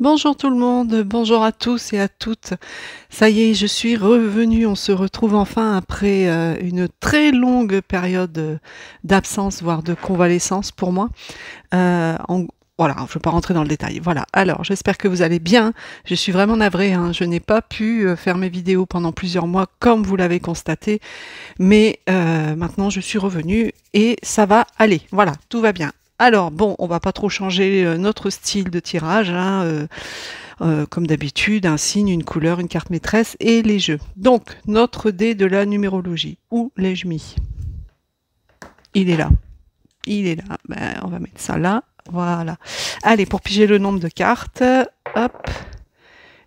Bonjour tout le monde, bonjour à tous et à toutes. Ça y est, je suis revenue. On se retrouve enfin après une très longue période d'absence, voire de convalescence pour moi. Voilà, je ne vais pas rentrer dans le détail. Voilà, alors j'espère que vous allez bien. Je suis vraiment navrée, hein. Je n'ai pas pu faire mes vidéos pendant plusieurs mois comme vous l'avez constaté. Mais maintenant je suis revenue et ça va aller. Voilà, tout va bien. Alors bon, on va pas trop changer notre style de tirage, hein, comme d'habitude, un signe, une couleur, une carte maîtresse et les jeux. Donc, notre dé de la numérologie. Où l'ai-je mis? Il est là. Il est là. Ben, on va mettre ça là. Voilà. Allez, pour piger le nombre de cartes, hop,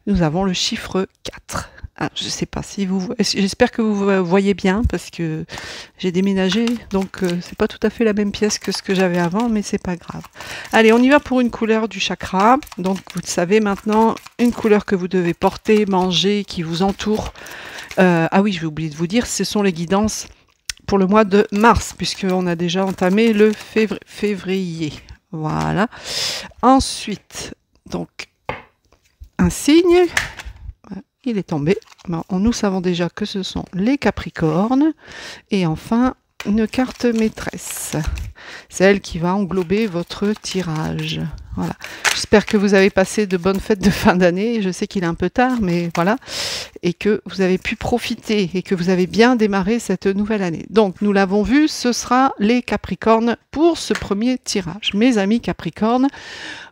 nous avons le chiffre 4. Ah, je sais pas si vous... J'espère que vous voyez bien parce que j'ai déménagé, donc c'est pas tout à fait la même pièce que ce que j'avais avant, mais c'est pas grave. Allez, on y va pour une couleur du chakra. Donc vous le savez maintenant, une couleur que vous devez porter, manger, qui vous entoure. Ah oui, je vais oublier de vous dire, ce sont les guidances pour le mois de mars, puisqu'on a déjà entamé le février. Voilà. Ensuite, donc, un signe... Il est tombé. Bon, nous savons déjà que ce sont les Capricornes. Et enfin, une carte maîtresse. Celle qui va englober votre tirage. Voilà. J'espère que vous avez passé de bonnes fêtes de fin d'année. Je sais qu'il est un peu tard, mais voilà. Et que vous avez pu profiter et que vous avez bien démarré cette nouvelle année. Donc, nous l'avons vu, ce sera les Capricornes pour ce premier tirage. Mes amis Capricornes,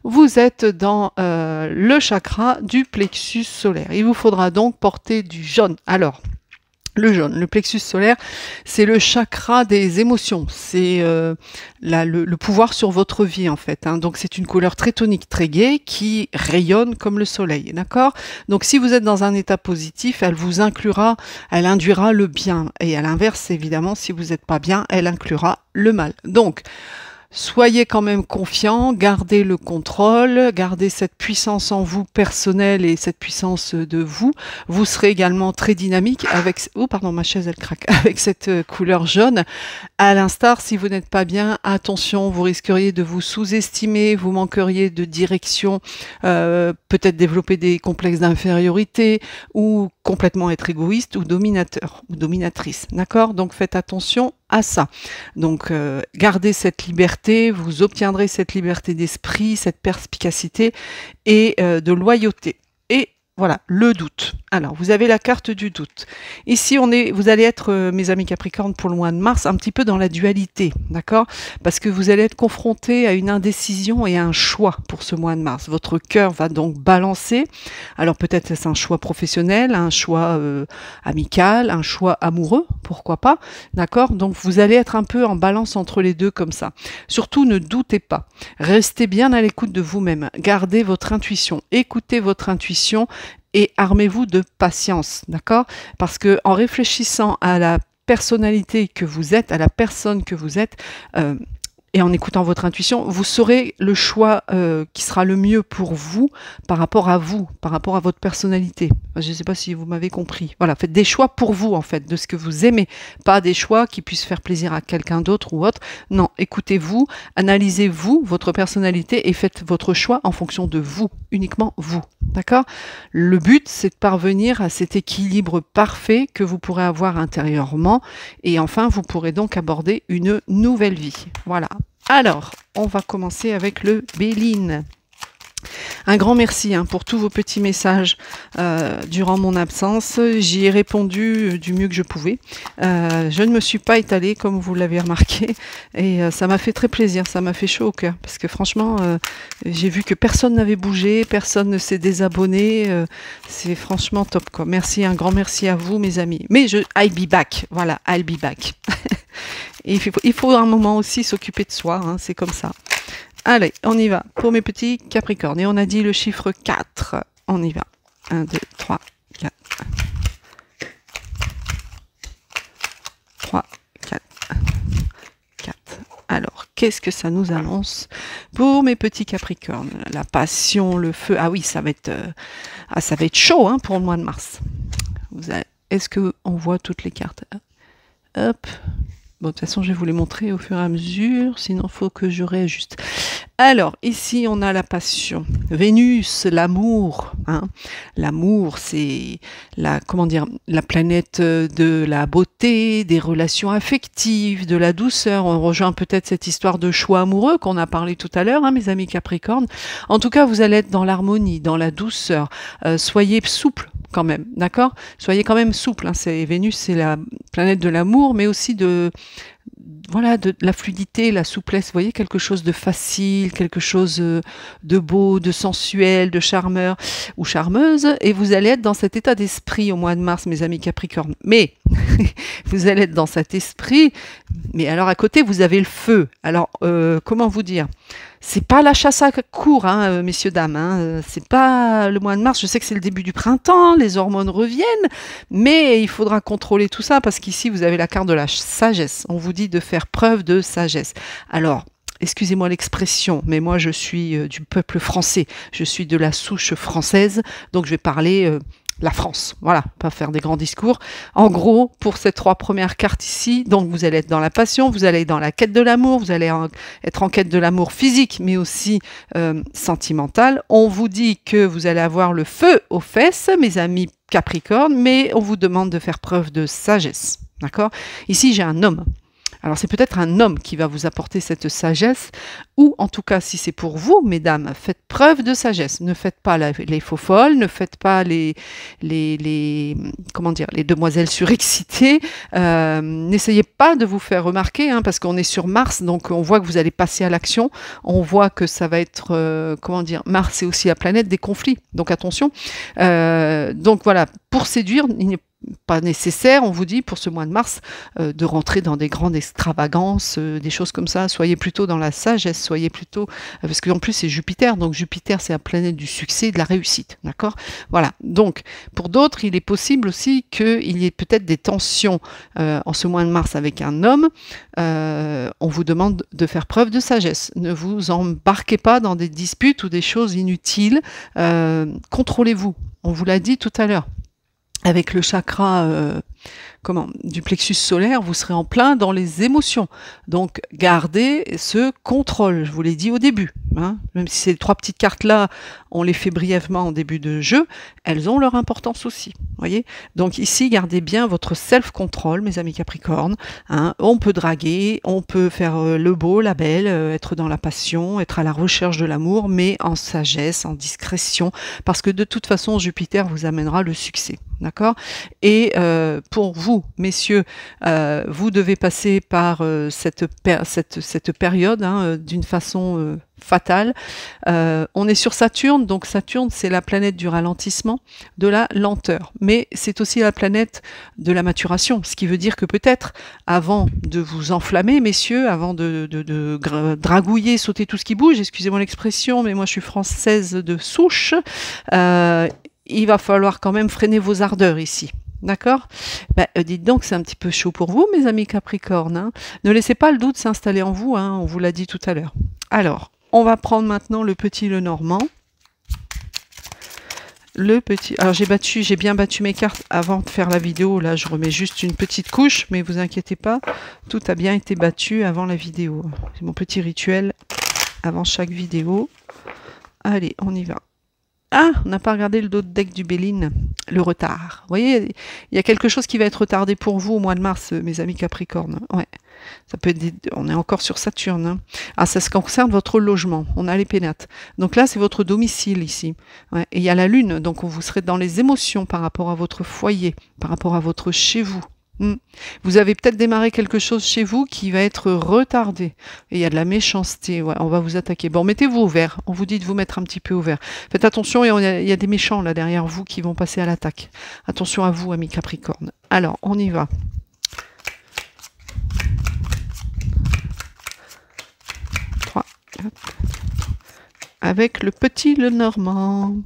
vous êtes dans le chakra du plexus solaire. Il vous faudra donc porter du jaune. Alors, le jaune, le plexus solaire, c'est le chakra des émotions. C'est le pouvoir sur votre vie, en fait. Hein. Donc, c'est une couleur très tonique, très gaie, qui rayonne comme le soleil. D'accord? Donc, si vous êtes dans un état positif, elle vous inclura, elle induira le bien. Et à l'inverse, évidemment, si vous n'êtes pas bien, elle inclura le mal. Donc, soyez quand même confiants, gardez le contrôle, gardez cette puissance en vous personnelle et cette puissance de vous. Vous serez également très dynamique avec... Oh pardon, ma chaise elle craque. Avec cette couleur jaune. À l'instar, si vous n'êtes pas bien, attention, vous risqueriez de vous sous-estimer, vous manqueriez de direction, peut-être développer des complexes d'infériorité ou complètement être égoïste ou dominateur ou dominatrice. D'accord? Donc faites attention à ça. Donc gardez cette liberté, vous obtiendrez cette liberté d'esprit, cette perspicacité et de loyauté. Et voilà, le doute. Alors, vous avez la carte du doute. Ici, vous allez être, mes amis Capricorne, pour le mois de mars, un petit peu dans la dualité, d'accord? Parce que vous allez être confronté à une indécision et à un choix pour ce mois de mars. Votre cœur va donc balancer. Alors, peut-être est-ce un choix professionnel, un choix amical, un choix amoureux, pourquoi pas, d'accord? Donc, vous allez être un peu en balance entre les deux comme ça. Surtout, ne doutez pas. Restez bien à l'écoute de vous-même. Gardez votre intuition. Écoutez votre intuition et armez-vous de patience, d'accord? Parce que en réfléchissant à la personnalité que vous êtes, à la personne que vous êtes, et en écoutant votre intuition, vous saurez le choix qui sera le mieux pour vous, par rapport à votre personnalité. Je ne sais pas si vous m'avez compris. Voilà, faites des choix pour vous, en fait, de ce que vous aimez, pas des choix qui puissent faire plaisir à quelqu'un d'autre ou autre. Non, écoutez-vous, analysez-vous, votre personnalité, et faites votre choix en fonction de vous, uniquement vous. D'accord? Le but, c'est de parvenir à cet équilibre parfait que vous pourrez avoir intérieurement, et enfin, vous pourrez donc aborder une nouvelle vie. Voilà. Alors, on va commencer avec le Béline. Un grand merci pour tous vos petits messages durant mon absence. J'y ai répondu du mieux que je pouvais. Je ne me suis pas étalée comme vous l'avez remarqué et ça m'a fait très plaisir, ça m'a fait chaud au cœur parce que franchement j'ai vu que personne n'avait bougé, personne ne s'est désabonné. C'est franchement top quoi. Merci, un grand merci à vous mes amis. Mais I'll be back, voilà, I'll be back. Et il faut un moment aussi s'occuper de soi, c'est comme ça. Allez, on y va pour mes petits Capricornes. Et on a dit le chiffre 4. On y va. 1, 2, 3, 4. 3, 4. 4. Alors, qu'est-ce que ça nous annonce pour mes petits Capricornes? La passion, le feu. Ah oui, ça va être chaud pour le mois de mars. Est-ce qu'on voit toutes les cartes? Hop. Bon, de toute façon, je vais vous les montrer au fur et à mesure, sinon il faut que je réajuste. Alors, ici, on a la passion. Vénus, l'amour. Hein. L'amour, c'est la, comment dire, la planète de la beauté, des relations affectives, de la douceur. On rejoint peut-être cette histoire de choix amoureux qu'on a parlé tout à l'heure, hein, mes amis Capricorne. En tout cas, vous allez être dans l'harmonie, dans la douceur. Soyez souple quand même, d'accord? Soyez quand même souple. Hein. Vénus, c'est la planète de l'amour, mais aussi de voilà, de la fluidité, la souplesse, vous voyez, quelque chose de facile, quelque chose de beau, de sensuel, de charmeur ou charmeuse, et vous allez être dans cet état d'esprit au mois de mars, mes amis Capricorne. Mais, vous allez être dans cet esprit, mais alors à côté, vous avez le feu. Alors, comment vous dire? C'est pas la chasse à court, hein, messieurs, dames. Hein. C'est pas le mois de mars. Je sais que c'est le début du printemps, les hormones reviennent, mais il faudra contrôler tout ça parce qu'ici, vous avez la carte de la sagesse. On vous dit de faire preuve de sagesse. Alors, excusez-moi l'expression, mais moi, je suis du peuple français. Je suis de la souche française, donc je vais parler... la France, voilà, pas faire des grands discours. En gros, pour ces 3 premières cartes ici, donc vous allez être dans la passion, vous allez être dans la quête de l'amour, vous allez être en quête de l'amour physique, mais aussi sentimental. On vous dit que vous allez avoir le feu aux fesses, mes amis Capricorne, mais on vous demande de faire preuve de sagesse, d'accord? Ici, j'ai un homme. Alors c'est peut-être un homme qui va vous apporter cette sagesse, ou en tout cas si c'est pour vous, mesdames, faites preuve de sagesse. Ne faites pas les faux folles, ne faites pas comment dire, les demoiselles surexcitées. N'essayez pas de vous faire remarquer, hein, parce qu'on est sur Mars, donc on voit que vous allez passer à l'action. On voit que ça va être, comment dire, Mars c'est aussi la planète des conflits, donc attention. Donc voilà, pour séduire, il n'est pas nécessaire, on vous dit, pour ce mois de mars, de rentrer dans des grandes extravagances, des choses comme ça. Soyez plutôt dans la sagesse, soyez plutôt... parce qu'en plus, c'est Jupiter, donc Jupiter, c'est la planète du succès et de la réussite, d'accord? Voilà, donc, pour d'autres, il est possible aussi qu'il y ait peut-être des tensions en ce mois de mars avec un homme. On vous demande de faire preuve de sagesse. Ne vous embarquez pas dans des disputes ou des choses inutiles. Contrôlez-vous, on vous l'a dit tout à l'heure. Avec le chakra du plexus solaire, vous serez en plein dans les émotions. Donc, gardez ce contrôle, je vous l'ai dit au début. Hein. Même si ces 3 petites cartes-là, on les fait brièvement en début de jeu, elles ont leur importance aussi. Voyez. Donc ici, gardez bien votre self-control, mes amis Capricorne. Hein. On peut draguer, on peut faire le beau, la belle, être dans la passion, être à la recherche de l'amour, mais en sagesse, en discrétion, parce que de toute façon, Jupiter vous amènera le succès. D'accord? Et pour vous, messieurs, vous devez passer par cette période hein, d'une façon fatale. On est sur Saturne, donc Saturne, c'est la planète du ralentissement, de la lenteur. Mais c'est aussi la planète de la maturation, ce qui veut dire que peut-être, avant de vous enflammer, messieurs, avant de dragouiller, sauter tout ce qui bouge, excusez-moi l'expression, mais moi je suis française de souche, il va falloir quand même freiner vos ardeurs ici. D'accord? Dites donc, c'est un petit peu chaud pour vous, mes amis Capricorne. Hein. Ne laissez pas le doute s'installer en vous, hein, on vous l'a dit tout à l'heure. Alors, on va prendre maintenant le petit Lenormand. Alors j'ai bien battu mes cartes avant de faire la vidéo. Là, je remets juste une petite couche, mais vous inquiétez pas, tout a bien été battu avant la vidéo. C'est mon petit rituel avant chaque vidéo. Allez, on y va. Ah, on n'a pas regardé le dos de deck du Béline, le retard. Vous voyez, il y a quelque chose qui va être retardé pour vous au mois de mars, mes amis Capricorne. Ouais, ça peut être on est encore sur Saturne. Hein. Ah, ça se concerne votre logement. On a les pénates. Donc là, c'est votre domicile ici. Ouais. Et il y a la Lune, donc vous serez dans les émotions par rapport à votre foyer, par rapport à votre chez vous. Vous avez peut-être démarré quelque chose chez vous qui va être retardé. Et il y a de la méchanceté. Ouais, on va vous attaquer. Bon, mettez-vous au vert. On vous dit de vous mettre un petit peu au vert. Faites attention, il y a des méchants là derrière vous qui vont passer à l'attaque. Attention à vous, amis Capricorne. Alors, on y va. Avec le petit Lenormand.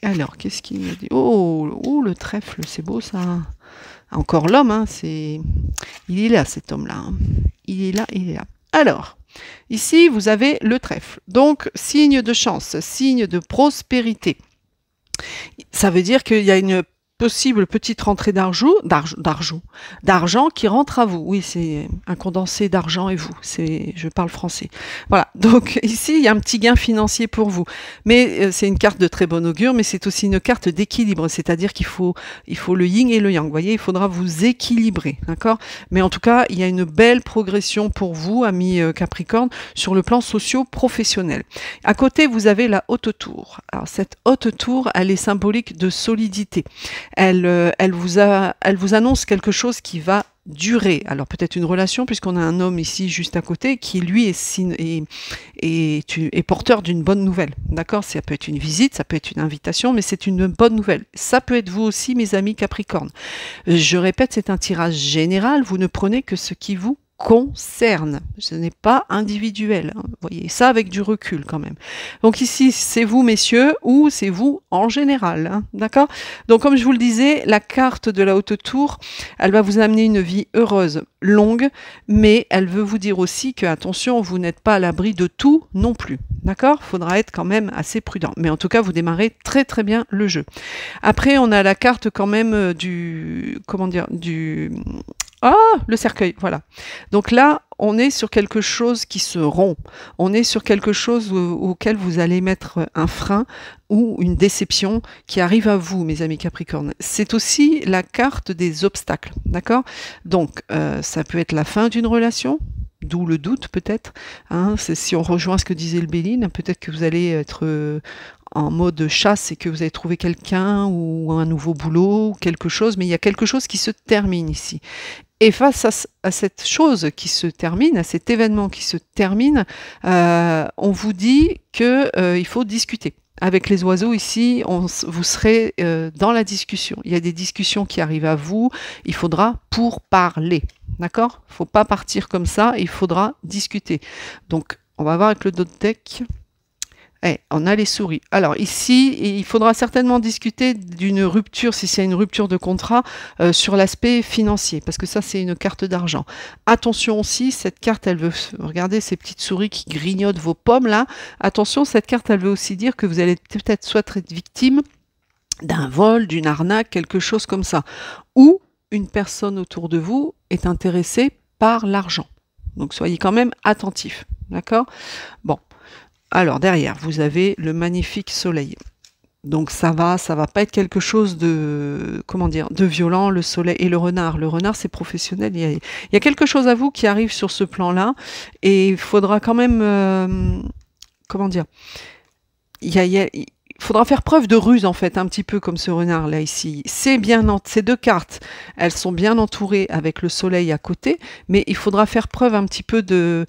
Alors, qu'est-ce qu'il me dit? Oh, le trèfle, c'est beau ça. Encore l'homme, hein, il est là cet homme-là. Hein. Il est là. Alors, ici, vous avez le trèfle. Donc, signe de chance, signe de prospérité. Ça veut dire qu'il y a une possible petite rentrée d'argent qui rentre à vous. Oui, c'est un condensé d'argent et vous. Je parle français. Voilà. Donc ici, il y a un petit gain financier pour vous. Mais c'est une carte de très bon augure, mais c'est aussi une carte d'équilibre. C'est-à-dire il faut le yin et le yang. Vous voyez, il faudra vous équilibrer. D'accord? Mais en tout cas, il y a une belle progression pour vous, amis Capricorne, sur le plan socio-professionnel. À côté, vous avez la haute tour. Alors, cette haute tour, elle est symbolique de solidité. Elle vous annonce quelque chose qui va durer. Alors peut-être une relation, puisqu'on a un homme ici juste à côté qui lui est porteur d'une bonne nouvelle. D'accord? Ça peut être une visite, ça peut être une invitation, mais c'est une bonne nouvelle. Ça peut être vous aussi, mes amis Capricorne. Je répète, c'est un tirage général. Vous ne prenez que ce qui vous concerne. Ce n'est pas individuel. Hein. Vous voyez ça avec du recul quand même. Donc ici, c'est vous, messieurs, ou c'est vous en général. Hein. D'accord? Donc comme je vous le disais, la carte de la haute tour, elle va vous amener une vie heureuse, longue, mais elle veut vous dire aussi que, attention, vous n'êtes pas à l'abri de tout non plus. D'accord? Faudra être quand même assez prudent. Mais en tout cas, vous démarrez très très bien le jeu. Après, on a la carte quand même le cercueil, voilà. Donc là, on est sur quelque chose qui se rompt. On est sur quelque chose auquel vous allez mettre un frein ou une déception qui arrive à vous, mes amis Capricorne. C'est aussi la carte des obstacles, d'accord? Donc, ça peut être la fin d'une relation, d'où le doute peut-être. Hein, si on rejoint ce que disait le Béline, peut-être que vous allez être en mode chasse et que vous avez trouvé quelqu'un ou un nouveau boulot ou quelque chose, mais il y a quelque chose qui se termine ici. Et face à cette chose qui se termine, à cet événement qui se termine, on vous dit qu'il faut discuter. Avec les oiseaux ici, vous serez dans la discussion. Il y a des discussions qui arrivent à vous, il faudra pourparler. D'accord? Il ne faut pas partir comme ça, il faudra discuter. Donc, on va voir avec le dos de deck. On a les souris. Alors ici, il faudra certainement discuter d'une rupture, si c'est une rupture de contrat, sur l'aspect financier, parce que ça, c'est une carte d'argent. Attention aussi, cette carte, elle veut, regardez ces petites souris qui grignotent vos pommes là, attention, cette carte, elle veut aussi dire que vous allez peut-être soit être victime d'un vol, d'une arnaque, quelque chose comme ça, ou une personne autour de vous est intéressée par l'argent. Donc soyez quand même attentifs, d'accord? Bon. Alors derrière, vous avez le magnifique soleil. Donc ça va pas être quelque chose de, de violent, le soleil et le renard. Le renard, c'est professionnel. Il y a quelque chose à vous qui arrive sur ce plan-là. Et il faudra quand même, il faudra faire preuve de ruse, en fait, un petit peu comme ce renard-là, ici. Ces deux cartes, elles sont bien entourées avec le soleil à côté, mais il faudra faire preuve un petit peu de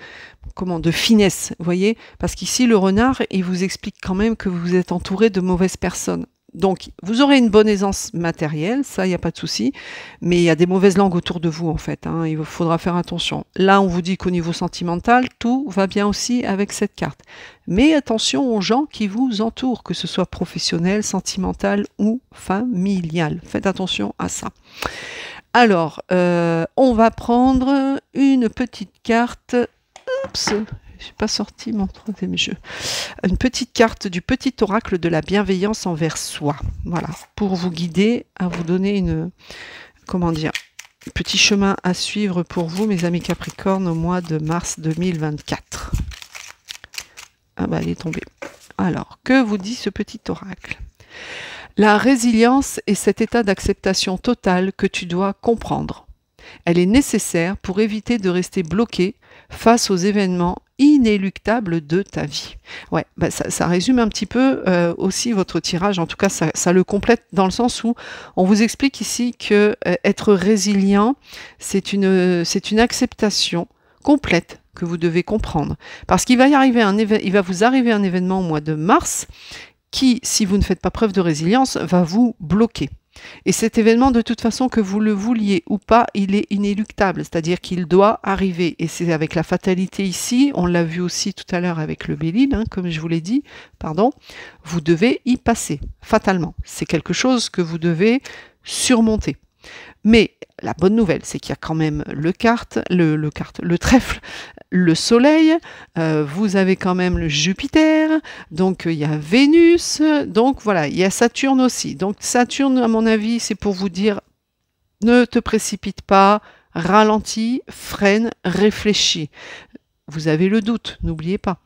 finesse, vous voyez? Parce qu'ici, le renard, il vous explique quand même que vous êtes entouré de mauvaises personnes. Donc, vous aurez une bonne aisance matérielle, ça, il n'y a pas de souci, mais il y a des mauvaises langues autour de vous, en fait. Hein, il faudra faire attention. Là, on vous dit qu'au niveau sentimental, tout va bien aussi avec cette carte. Mais attention aux gens qui vous entourent, que ce soit professionnel, sentimental ou familial. Faites attention à ça. Alors, on va prendre une petite carte. Oups, j'ai pas sorti mon troisième jeu. Une petite carte du petit oracle de la bienveillance envers soi. Voilà, pour vous guider, à vous donner petit chemin à suivre pour vous, mes amis Capricorne, au mois de mars 2024. Ah bah, elle est tombée. Alors, que vous dit ce petit oracle? La résilience est cet état d'acceptation totale que tu dois comprendre. Elle est nécessaire pour éviter de rester bloqué face aux événements inéluctables de ta vie. Ouais, bah ça résume un petit peu aussi votre tirage. En tout cas, ça le complète dans le sens où on vous explique ici que être résilient, c'est une acceptation complète que vous devez comprendre. Parce qu'il va vous arriver un événement au mois de mars qui, si vous ne faites pas preuve de résilience, va vous bloquer. Et cet événement, de toute façon, que vous le vouliez ou pas, il est inéluctable, c'est-à-dire qu'il doit arriver. Et c'est avec la fatalité ici, on l'a vu aussi tout à l'heure avec le Béline, hein, comme je vous l'ai dit, pardon, vous devez y passer, fatalement. C'est quelque chose que vous devez surmonter. Mais la bonne nouvelle, c'est qu'il y a quand même le trèfle le Soleil, vous avez quand même le Jupiter, donc il y a Vénus, donc voilà, il y a Saturne aussi. Donc Saturne, à mon avis, c'est pour vous dire, ne te précipite pas, ralentis, freine, réfléchis. Vous avez le doute, n'oubliez pas.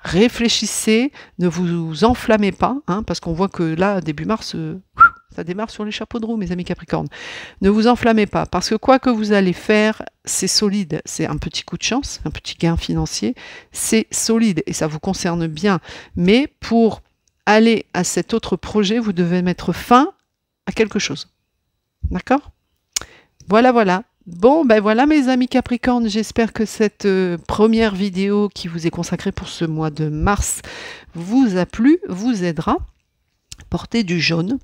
Réfléchissez, ne vous enflammez pas, hein, parce qu'on voit que là, début mars, ça démarre sur les chapeaux de roue, mes amis Capricorne. Ne vous enflammez pas, parce que quoi que vous allez faire, c'est solide. C'est un petit coup de chance, un petit gain financier, c'est solide et ça vous concerne bien. Mais pour aller à cet autre projet, vous devez mettre fin à quelque chose. D'accord? Voilà, voilà. Bon, ben voilà mes amis Capricorne, j'espère que cette première vidéo qui vous est consacrée pour ce mois de mars vous a plu, vous aidera. Portez du jaune,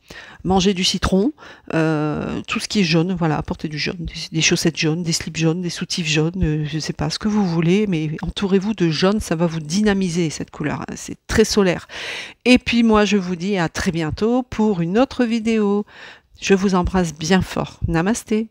mangez du citron, tout ce qui est jaune, voilà, portez du jaune, des chaussettes jaunes, des slips jaunes, des soutifs jaunes, je ne sais pas ce que vous voulez, mais entourez-vous de jaune, ça va vous dynamiser cette couleur, hein, c'est très solaire. Et puis moi je vous dis à très bientôt pour une autre vidéo. Je vous embrasse bien fort. Namasté.